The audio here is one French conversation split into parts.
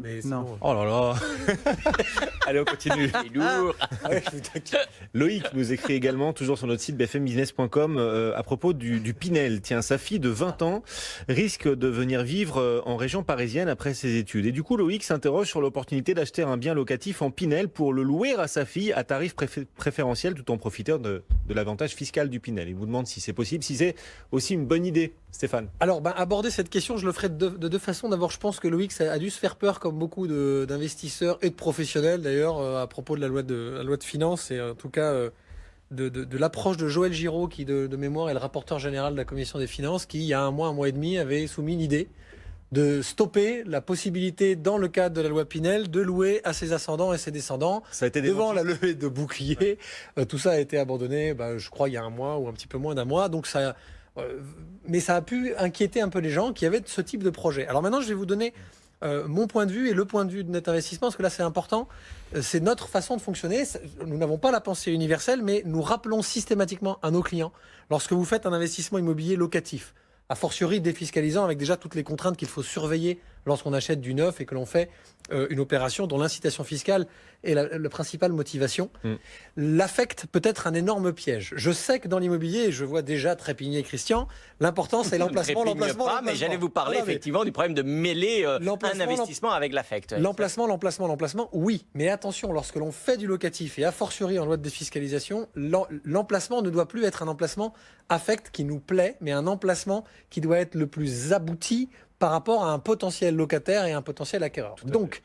Mais Non. bon. Oh là là. Allez, on continue. C'est lourd. Loïc nous écrit également, toujours sur notre site bfmbusiness.com, à propos du Pinel. Tiens, sa fille de 20 ans risque de venir vivre en région parisienne après ses études. Et du coup, Loïc s'interroge sur l'opportunité d'acheter un bien locatif en Pinel pour le louer à sa fille à tarif préférentiel tout en profitant de l'avantage fiscal du Pinel. Il vous demande si c'est possible, si c'est aussi une bonne idée, Stéphane. Alors, aborder cette question, je le ferai de deux façons. D'abord, je pense que Loïc ça a dû se faire peur, comme beaucoup d'investisseurs et de professionnels, d'ailleurs, à propos de la loi de finances, et en tout cas de l'approche de Joël Giraud, qui, de mémoire, est le rapporteur général de la Commission des finances, qui, il y a un mois et demi, avait soumis l'idée de stopper la possibilité, dans le cadre de la loi Pinel, de louer à ses ascendants et ses descendants. Ça a été Devant la levée de bouclier, tout ça a été abandonné, je crois, il y a un mois ou un petit peu moins d'un mois. Donc mais ça a pu inquiéter un peu les gens qui avaient ce type de projet. Alors maintenant, je vais vous donner mon point de vue et le point de vue de Net Investissement, parce que là, c'est important. C'est notre façon de fonctionner. Nous n'avons pas la pensée universelle, mais nous rappelons systématiquement à nos clients, lorsque vous faites un investissement immobilier locatif, a fortiori défiscalisant, avec déjà toutes les contraintes qu'il faut surveiller lorsqu'on achète du neuf et que l'on fait une opération dont l'incitation fiscale est la principale motivation. L'affect peut être un énorme piège. Je sais que dans l'immobilier, et je vois déjà trépigner Christian, l'important c'est l'emplacement. Mais j'allais vous parler effectivement du problème de mêler un investissement avec l'affect. L'emplacement, oui. Mais attention, lorsque l'on fait du locatif, et a fortiori en loi de défiscalisation, l'emplacement ne doit plus être un emplacement affect qui nous plaît, mais un emplacement qui doit être le plus abouti par rapport à un potentiel locataire et un potentiel acquéreur. Donc,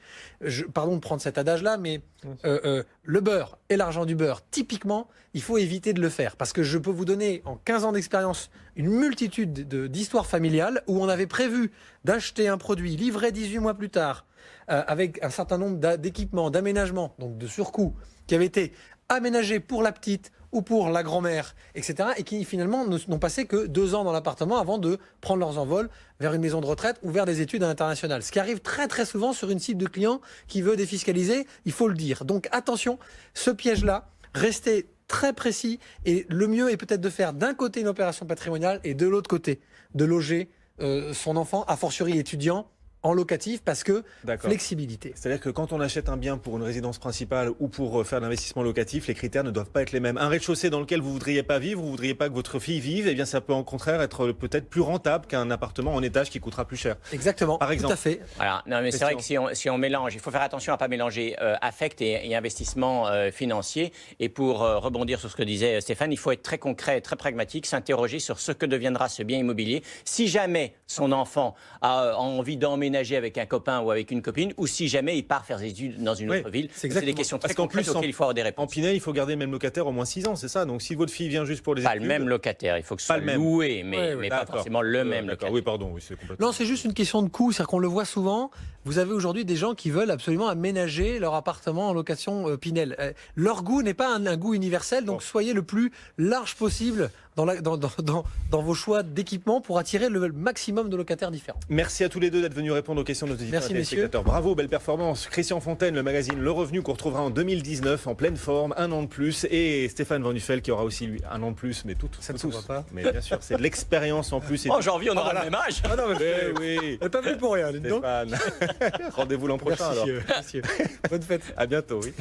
pardon de prendre cet adage-là, mais le beurre et l'argent du beurre, typiquement, il faut éviter de le faire. Parce que je peux vous donner, en 15 ans d'expérience, une multitude d'histoires familiales où on avait prévu d'acheter un produit livré 18 mois plus tard, avec un certain nombre d'équipements, d'aménagements, donc de surcoûts, qui avaient été aménagés pour la petite, ou pour la grand-mère, etc., et qui finalement n'ont passé que 2 ans dans l'appartement avant de prendre leurs envols vers une maison de retraite ou vers des études à l'international. Ce qui arrive très très souvent sur une cible de clients qui veut défiscaliser, il faut le dire. Donc attention, ce piège-là, restez très précis, et le mieux est peut-être de faire d'un côté une opération patrimoniale et de l'autre côté de loger son enfant, a fortiori étudiant, en locatif, parce que flexibilité. C'est-à-dire que quand on achète un bien pour une résidence principale ou pour faire de l'investissement locatif, les critères ne doivent pas être les mêmes. Un rez-de-chaussée dans lequel vous ne voudriez pas vivre, vous ne voudriez pas que votre fille vive, eh bien ça peut au contraire être peut-être plus rentable qu'un appartement en étage qui coûtera plus cher. Exactement, par exemple. Tout à fait. Voilà. Non, mais c'est vrai que si on mélange, il faut faire attention à ne pas mélanger affect et investissement financier. Et pour rebondir sur ce que disait Stéphane, il faut être très concret, très pragmatique, s'interroger sur ce que deviendra ce bien immobilier. Si jamais son enfant a envie d'emménager avec un copain ou avec une copine, ou si jamais il part faire des études dans une autre ville. C'est des questions très concrètes auxquelles il faut avoir des réponses. En Pinel, il faut garder le même locataire au moins 6 ans, c'est ça? Donc si votre fille vient juste pour les études... Pas le même locataire, il faut que ce soit loué, mais pas forcément le même locataire. Oui, pardon, oui, c'est complètement... Non, c'est juste une question de coût, c'est-à-dire qu'on le voit souvent. Vous avez aujourd'hui des gens qui veulent absolument aménager leur appartement en location Pinel. Leur goût n'est pas un goût universel, donc soyez le plus large possible dans vos choix d'équipement pour attirer le maximum de locataires différents. Merci à tous les deux d'être venus répondre aux questions de nos auditeurs et téléspectateurs. Bravo, belle performance. Christian Fontaine, le magazine Le Revenu qu'on retrouvera en 2019 en pleine forme, 1 an de plus, et Stéphane Van Nuffel qui aura aussi lui 1 an de plus, mais ça ne se voit pas. Mais bien sûr, c'est de l'expérience en plus. En janvier, on aura le même âge. Ah non, mais oui. Elle n'est pas venue pour rien, dites donc. Rendez-vous l'an prochain alors. Merci. Bonne fête. À bientôt, oui.